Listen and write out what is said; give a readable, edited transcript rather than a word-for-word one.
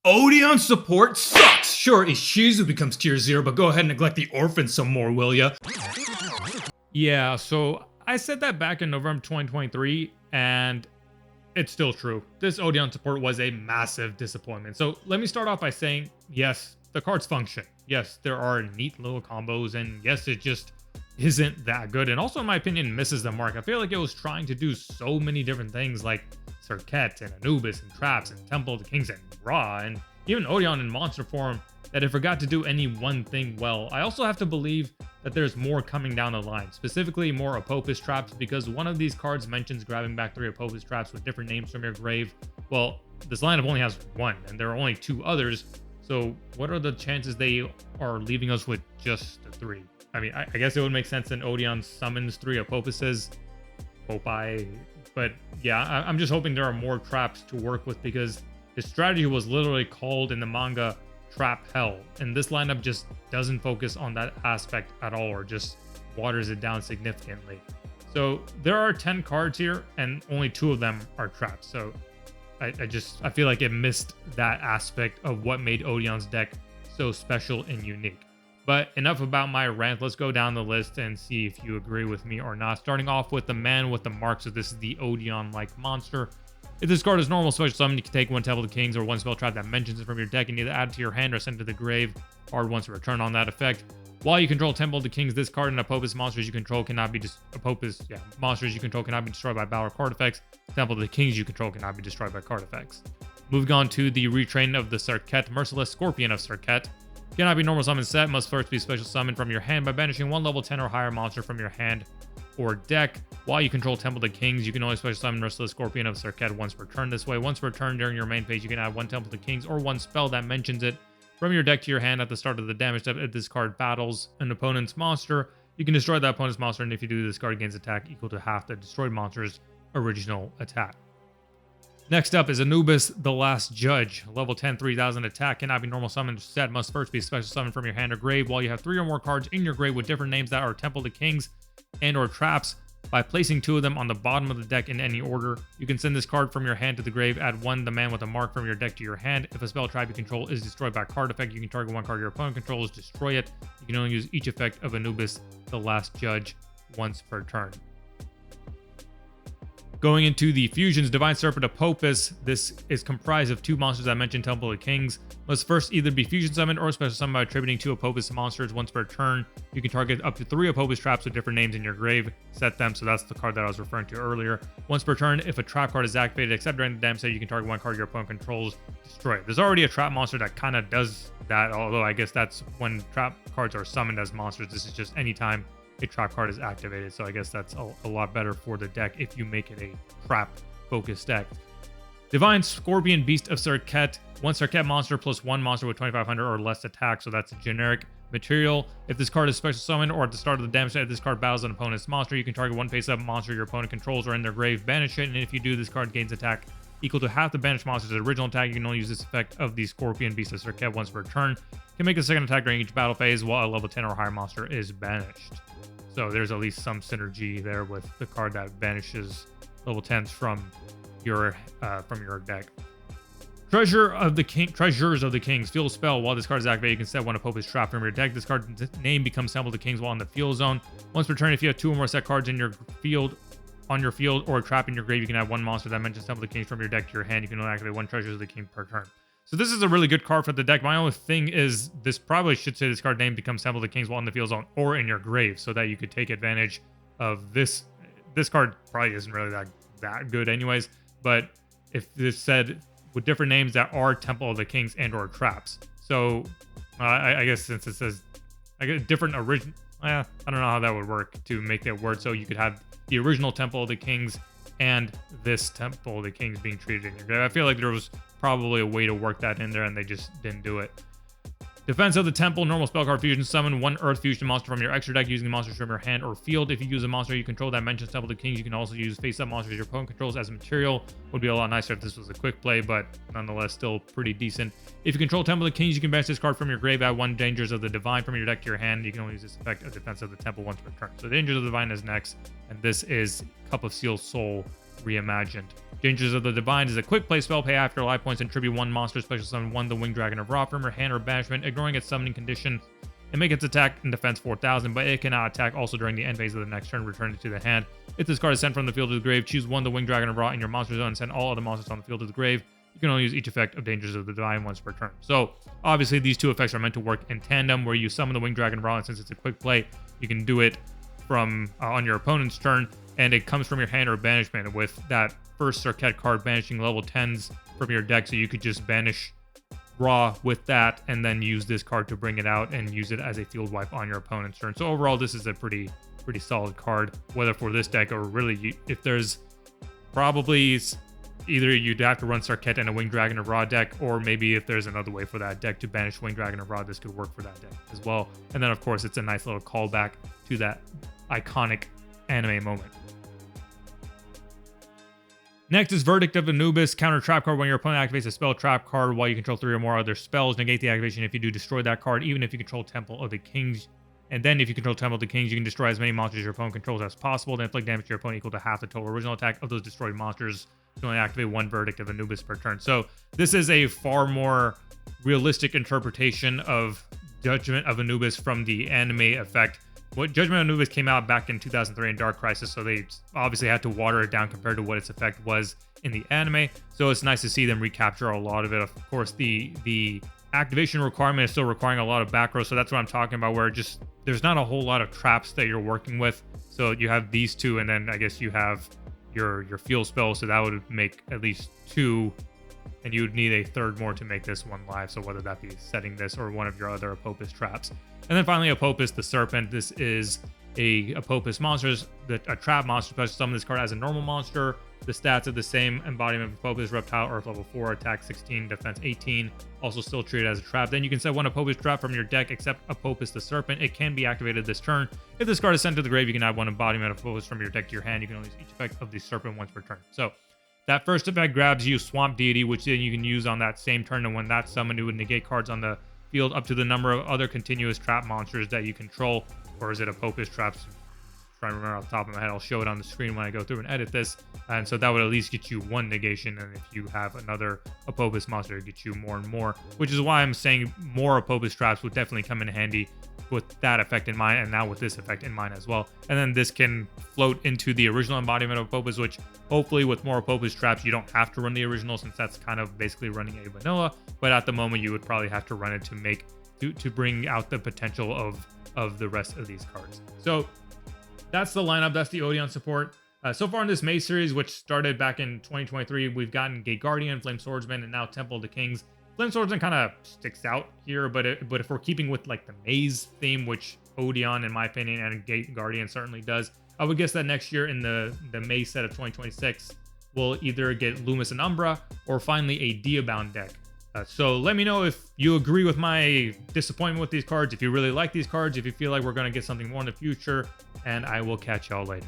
Odion support sucks! Sure, Ishizu becomes tier 0, but go ahead and neglect the orphans some more, will ya? Yeah, so I said that back in November 2023, and it's still true. This Odion support was a massive disappointment. So let me start off by saying, yes, the cards function. Yes, there are neat little combos, and yes, it just isn't that good. And also, in my opinion, misses the mark. I feel like it was trying to do so many different things like Serket and Anubis and Traps and Temple of the Kings and Ra and even Odion in monster form that it forgot to do any one thing well. I also have to believe that there's more coming down the line, specifically more Apophis traps, because one of these cards mentions grabbing back 3 Apophis traps with different names from your grave. Well, this lineup only has 1 and there are only 2 others, so what are the chances they are leaving us with just the 3? I mean, I guess it would make sense that Odion summons 3 Apophises. But yeah, I'm just hoping there are more traps to work with, because his strategy was literally called in the manga Trap Hell, and this lineup just doesn't focus on that aspect at all, or just waters it down significantly. So there are 10 cards here and only 2 of them are traps, so I feel like it missed that aspect of what made Odion's deck so special and unique. But enough about my rant. Let's go down the list and see if you agree with me or not. Starting off with the man with the mark. So this is the Odion-like monster. If this card is normal special summon, you can take 1 Temple of the Kings or 1 spell trap that mentions it from your deck and either add it to your hand or send it to the grave. Card once a return on that effect. While you control Temple of the Kings, this card and Apophis monsters you control cannot be monsters you control cannot be destroyed by battle or card effects. Temple of the Kings you control cannot be destroyed by card effects. Moving on to the retrain of the Serket, Merciless Scorpion of Serket. Cannot be normal summon set, must first be special summoned from your hand by banishing 1 level 10 or higher monster from your hand or deck. While you control Temple of the Kings, you can only special summon Merciless Scorpion of Serket once per turn. This way, once per turn during your main phase, you can add 1 Temple of the Kings or 1 spell that mentions it from your deck to your hand at the start of the damage step. If this card battles an opponent's monster, you can destroy that opponent's monster, and if you do, this card gains attack equal to half the destroyed monster's original attack. Next up is Anubis, the Last Judge. Level 10, 3000 attack. Cannot be normal summoned set. Must first be special summoned from your hand or grave. While you have 3 or more cards in your grave with different names that are Temple of the Kings and or traps, by placing 2 of them on the bottom of the deck in any order, you can send this card from your hand to the grave. Add 1, the man with a mark from your deck to your hand. If a spell trap you control is destroyed by card effect, you can target 1 card your opponent controls, destroy it. You can only use each effect of Anubis, the Last Judge, once per turn. Going into the fusions, Divine Serpent Apophis. This is comprised of 2 monsters I mentioned, Temple of the Kings. Must first either be fusion summoned or special summoned by attributing 2 Apophis monsters once per turn. You can target up to 3 Apophis traps with different names in your grave. Set them, so that's the card that I was referring to earlier. Once per turn, if a trap card is activated, except during the damage set, you can target 1 card your opponent controls, destroy it. There's already a trap monster that kind of does that, although I guess that's when trap cards are summoned as monsters. This is just anytime a trap card is activated, so I guess that's a lot better for the deck if you make it a trap focused deck. Divine Scorpion, Beast of Serket. 1 Serket monster plus 1 monster with 2500 or less attack, so that's a generic material. If this card is special summoned or at the start of the damage set, if this card battles an opponent's monster, you can target 1 face-up monster your opponent controls or in their grave, banish it, and if you do, this card gains attack equal to half the banished monster's original attack. You can only use this effect of the Scorpion, Beast of Serket once per turn. You can make a second attack during each battle phase while a level 10 or higher monster is banished. So there's at least some synergy there with the card that banishes level 10s from your deck. Treasures of the Kings. Field spell. While this card is activated, you can set 1 Apophis trap from your deck. This card's name becomes Temple of the Kings while in the field zone. Once per turn, if you have 2 or more set cards in your field, or a trap in your grave, you can add 1 monster that mentions Temple of the Kings from your deck to your hand. You can only activate 1 Treasures of the King per turn. So this is a really good card for the deck. My only thing is this probably should say this card name becomes Temple of the Kings while in the field zone or in your grave, so that you could take advantage of this. This card probably isn't really that good anyways, but if this said with different names that are Temple of the Kings and or traps. So I guess since it says different original, I don't know how that would work to make that word so you could have the original Temple of the Kings and this Temple of the Kings being treated in your grave. I feel like there was probably a way to work that in there and they just didn't do it. Defense of the Temple, normal spell card fusion, summon 1 Earth Fusion monster from your extra deck using monsters from your hand or field. If you use a monster you control that mentions Temple of the Kings, you can also use face-up monsters your opponent controls as a material. Would be a lot nicer if this was a quick play, but nonetheless still pretty decent. If you control Temple of the Kings, you can banish this card from your grave, add 1 Dangers of the Divine from your deck to your hand. You can only use this effect of Defense of the Temple once per turn. So Dangers of the Divine is next, and this is Cup of Seal Soul reimagined. Dangers of the Divine is a quick play spell, pay after life points and tribute 1 monster, special summon 1 the Winged Dragon of Ra from your hand or banishment, ignoring its summoning condition, and make its attack and defense 4,000, but it cannot attack also during the end phase of the next turn, return it to the hand. If this card is sent from the field to the grave, choose 1 the Winged Dragon of Ra in your monster zone and send all other monsters on the field to the grave. You can only use each effect of Dangers of the Divine once per turn. So obviously these two effects are meant to work in tandem, where you summon the Winged Dragon of Ra, and since it's a quick play, you can do it from on your opponent's turn, and it comes from your hand or banishment with that first Serket card banishing level 10s from your deck, so you could just banish Raw with that and then use this card to bring it out and use it as a field wipe on your opponent's turn. So overall, this is a pretty solid card, whether for this deck or really if there's probably either you'd have to run Serket and a Winged Dragon of Ra deck, or maybe if there's another way for that deck to banish Winged Dragon of Ra, this could work for that deck as well. And then of course it's a nice little callback to that iconic anime moment. Next is Verdict of Anubis. Counter trap card. When your opponent activates a spell trap card while you control 3 or more other spells, negate the activation if you do destroy that card, even if you control Temple of the Kings. And then if you control Temple of the Kings, you can destroy as many monsters your opponent controls as possible, then inflict damage to your opponent equal to half the total original attack of those destroyed monsters. You can only activate 1 Verdict of Anubis per turn. So this is a far more realistic interpretation of Judgment of Anubis from the anime effect. Judgment of Anubis came out back in 2003 in Dark Crisis, so they obviously had to water it down compared to what its effect was in the anime. So it's nice to see them recapture a lot of it. Of course, the activation requirement is still requiring a lot of back row, so that's what I'm talking about, where just there's not a whole lot of traps that you're working with. So you have these 2, and then I guess you have your field spell, so that would make at least 2, and you would need a 3rd more to make this one live, so whether that be setting this or one of your other Apophis traps. And then finally, Apophis the Serpent. This is a Apophis monster, a trap monster. Special summon this card as a normal monster. The stats of the same embodiment of Apophis Reptile, Earth level 4, attack 16, defense 18. Also still treated as a trap. Then you can set 1 Apophis trap from your deck except Apophis the Serpent. It can be activated this turn. If this card is sent to the grave, you can add 1 embodiment of Apophis from your deck to your hand. You can only use each effect of the Serpent once per turn. So that first effect grabs you Swamp Deity, which then you can use on that same turn, and when that's summoned, it would negate cards on the field up to the number of other continuous trap monsters that you control. Or is it Apophis traps? I'm trying to remember off the top of my head. I'll show it on the screen when I go through and edit this. And so that would at least get you 1 negation, and if you have another Apophis monster, it gets you more and more, which is why I'm saying more Apophis traps would definitely come in handy with that effect in mind, and now with this effect in mind as well. And then this can float into the original embodiment of Apophis, which hopefully with more Apophis traps, you don't have to run the original, since that's kind of basically running a vanilla. But at the moment, you would probably have to run it to bring out the potential of the rest of these cards. So that's the lineup. That's the Odion support. So far in this May series, which started back in 2023, we've gotten Gate Guardian, Flame Swordsman, and now Temple of the Kings. Flame Swordsman kind of sticks out here, but if we're keeping with like the Maze theme, which Odion, in my opinion, and Gate Guardian certainly does, I would guess that next year in the May set of 2026, we'll either get Loomis and Umbra, or finally a Diabound deck. So let me know if you agree with my disappointment with these cards, if you really like these cards, if you feel like we're going to get something more in the future, and I will catch y'all later.